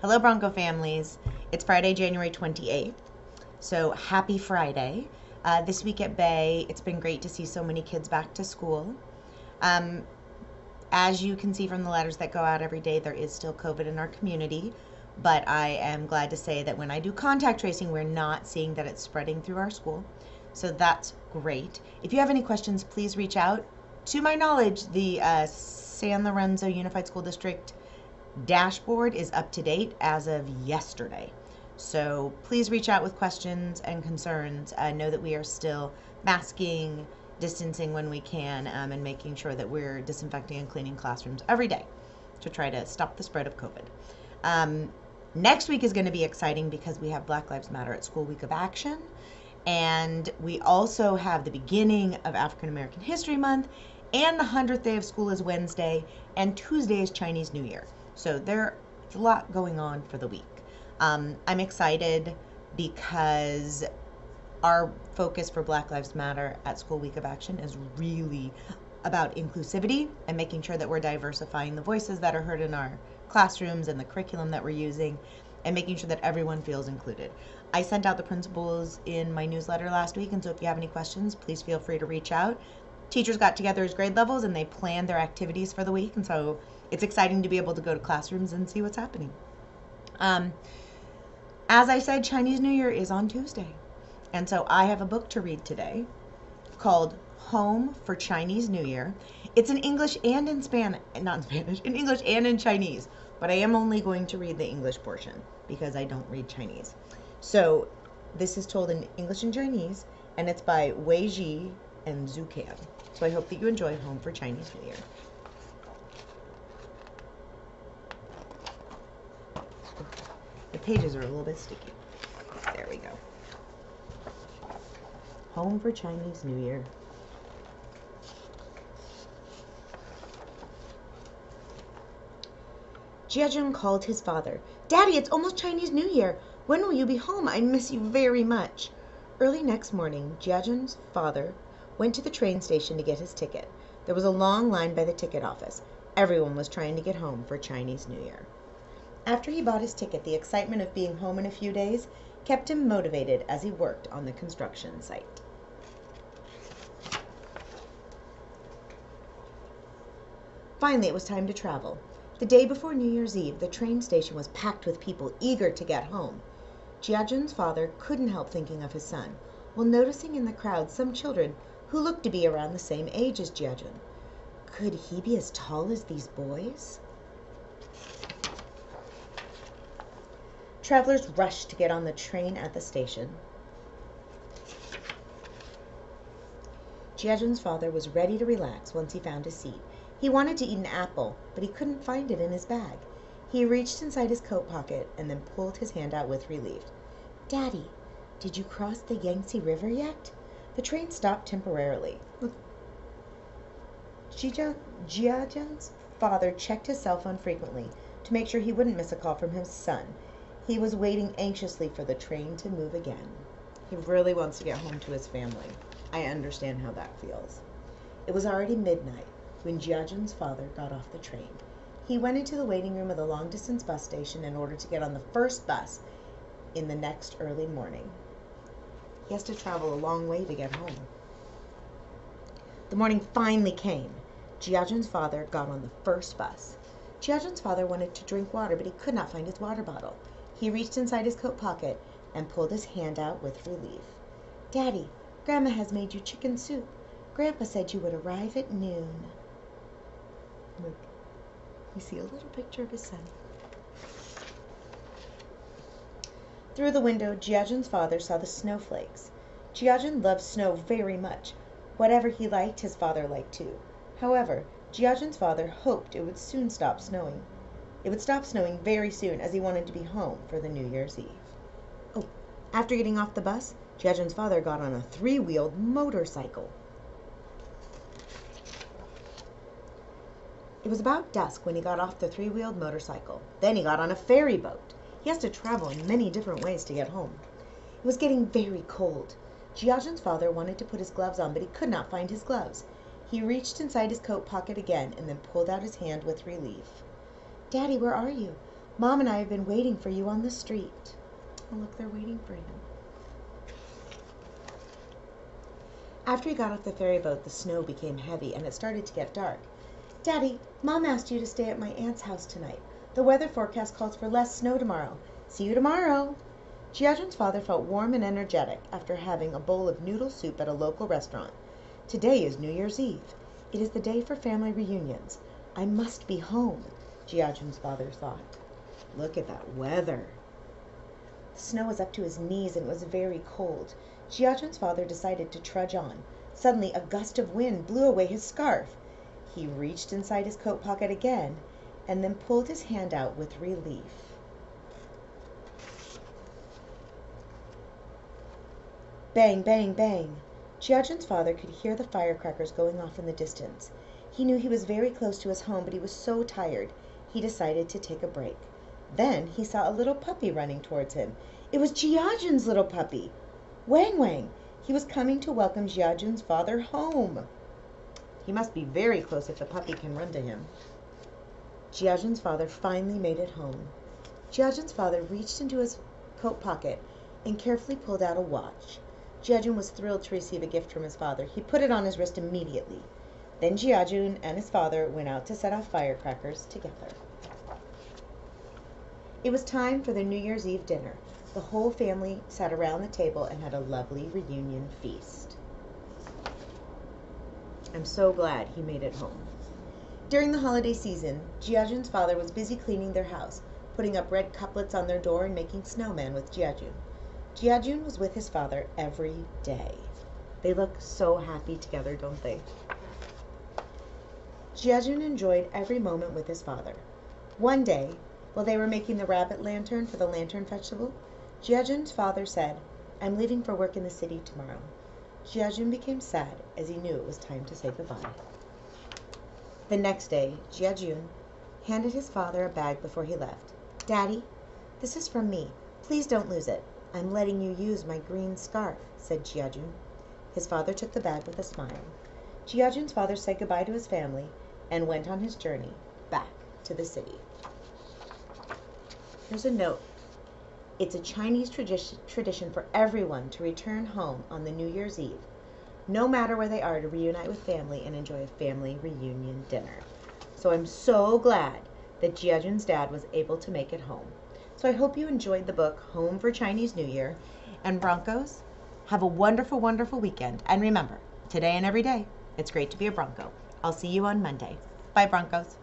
Hello, Bronco families. It's Friday, January 28th. So happy Friday. This week at Bay, it's been great to see so many kids back to school. Um, as you can see from the letters that go out every day, there is still COVID in our community. But I am glad to say that when I do contact tracing, we're not seeing that it's spreading through our school. So that's great. If you have any questions, please reach out. To my knowledge, the San Lorenzo Unified School District dashboard is up to date as of yesterday. So please reach out with questions and concerns. Know that we are still masking, distancing when we can, and making sure that we're disinfecting and cleaning classrooms every day to try to stop the spread of COVID. Next week is going to be exciting because we have Black Lives Matter at School Week of Action. And we also have the beginning of African American History Month, and the 100th day of school is Wednesday, and Tuesday is Chinese New Year. So there's a lot going on for the week. I'm excited because our focus for Black Lives Matter at School Week of Action is really about inclusivity and making sure that we're diversifying the voices that are heard in our classrooms and the curriculum that we're using, and making sure that everyone feels included. I sent out the principles in my newsletter last week, and so if you have any questions, please feel free to reach out. Teachers got together as grade levels and they planned their activities for the week, and so it's exciting to be able to go to classrooms and see what's happening. As I said, Chinese New Year is on Tuesday, and so I have a book to read today called Home for Chinese New Year. It's in English and in Spanish, not in Spanish, in English and in Chinese, but I am only going to read the English portion because I don't read Chinese. So this is told in English and Chinese, and it's by Wei Ji and Zhu Can. So I hope that you enjoy Home for Chinese New Year. The pages are a little bit sticky. There we go. Home for Chinese New Year. Jiajun called his father. "Daddy, it's almost Chinese New Year. When will you be home? I miss you very much." Early next morning, Jiajun's father went to the train station to get his ticket. There was a long line by the ticket office. Everyone was trying to get home for Chinese New Year. After he bought his ticket, the excitement of being home in a few days kept him motivated as he worked on the construction site. Finally, it was time to travel. The day before New Year's Eve, the train station was packed with people eager to get home. Jiajun's father couldn't help thinking of his son, while noticing in the crowd some children who looked to be around the same age as Jiajun. Could he be as tall as these boys? Travelers rushed to get on the train at the station. Jiajun's father was ready to relax once he found a seat. He wanted to eat an apple, but he couldn't find it in his bag. He reached inside his coat pocket and then pulled his hand out with relief. "Daddy, did you cross the Yangtze River yet?" The train stopped temporarily. Jiajun's father checked his cell phone frequently to make sure he wouldn't miss a call from his son. He was waiting anxiously for the train to move again. He really wants to get home to his family. I understand how that feels. It was already midnight when Jiajun's father got off the train. He went into the waiting room of the long-distance bus station in order to get on the first bus in the next early morning. He has to travel a long way to get home. The morning finally came. Jiajun's father got on the first bus. Jiajun's father wanted to drink water, but he could not find his water bottle. He reached inside his coat pocket and pulled his hand out with relief. "Daddy, Grandma has made you chicken soup. Grandpa said you would arrive at noon." Look, you see a little picture of his son. Through the window, Jiajun's father saw the snowflakes. Jiajun loved snow very much. Whatever he liked, his father liked too. However, Jiajun's father hoped it would soon stop snowing. It would stop snowing very soon, as he wanted to be home for the New Year's Eve. Oh, after getting off the bus, Jiajun's father got on a three-wheeled motorcycle. It was about dusk when he got off the three-wheeled motorcycle. Then he got on a ferry boat. He has to travel in many different ways to get home. It was getting very cold. Jiajun's father wanted to put his gloves on, but he could not find his gloves. He reached inside his coat pocket again and then pulled out his hand with relief. "Daddy, where are you? Mom and I have been waiting for you on the street. Oh, look, they're waiting for him. After he got off the ferry boat, the snow became heavy and it started to get dark. Daddy, Mom asked you to stay at my aunt's house tonight. The weather forecast calls for less snow tomorrow. See you tomorrow. Jiajun's father felt warm and energetic after having a bowl of noodle soup at a local restaurant. Today is New Year's Eve. It is the day for family reunions. I must be home, Jiajun's father thought. Look at that weather. The snow was up to his knees and it was very cold. Jiajun's father decided to trudge on. Suddenly, a gust of wind blew away his scarf. He reached inside his coat pocket again and then pulled his hand out with relief. Bang, bang, bang. Jiajun's father could hear the firecrackers going off in the distance. He knew he was very close to his home, but he was so tired, he decided to take a break. Then he saw a little puppy running towards him. It was Jiajun's little puppy. Wang Wang. He was coming to welcome Jiajun's father home. He must be very close if the puppy can run to him. Jiajun's father finally made it home. Jiajun's father reached into his coat pocket and carefully pulled out a watch. Jiajun was thrilled to receive a gift from his father. He put it on his wrist immediately. Then Jiajun and his father went out to set off firecrackers together. It was time for the New Year's Eve dinner. The whole family sat around the table and had a lovely reunion feast. I'm so glad he made it home. During the holiday season, Jiajun's father was busy cleaning their house, putting up red couplets on their door and making snowmen with Jiajun. Jiajun was with his father every day. They look so happy together, don't they? Jiajun enjoyed every moment with his father. One day, while they were making the rabbit lantern for the lantern festival, Jiajun's father said, "I'm leaving for work in the city tomorrow." Jiajun became sad as he knew it was time to say goodbye. The next day, Jiajun handed his father a bag before he left. "Daddy, this is from me. Please don't lose it. I'm letting you use my green scarf," said Jiajun. His father took the bag with a smile. Jiajun's father said goodbye to his family and went on his journey back to the city. Here's a note. It's a Chinese tradition for everyone to return home on the New Year's Eve, no matter where they are, to reunite with family and enjoy a family reunion dinner. So I'm so glad that Jiajun's dad was able to make it home. So I hope you enjoyed the book, Home for Chinese New Year. And Broncos, have a wonderful, wonderful weekend. And remember, today and every day, it's great to be a Bronco. I'll see you on Monday. Bye, Broncos.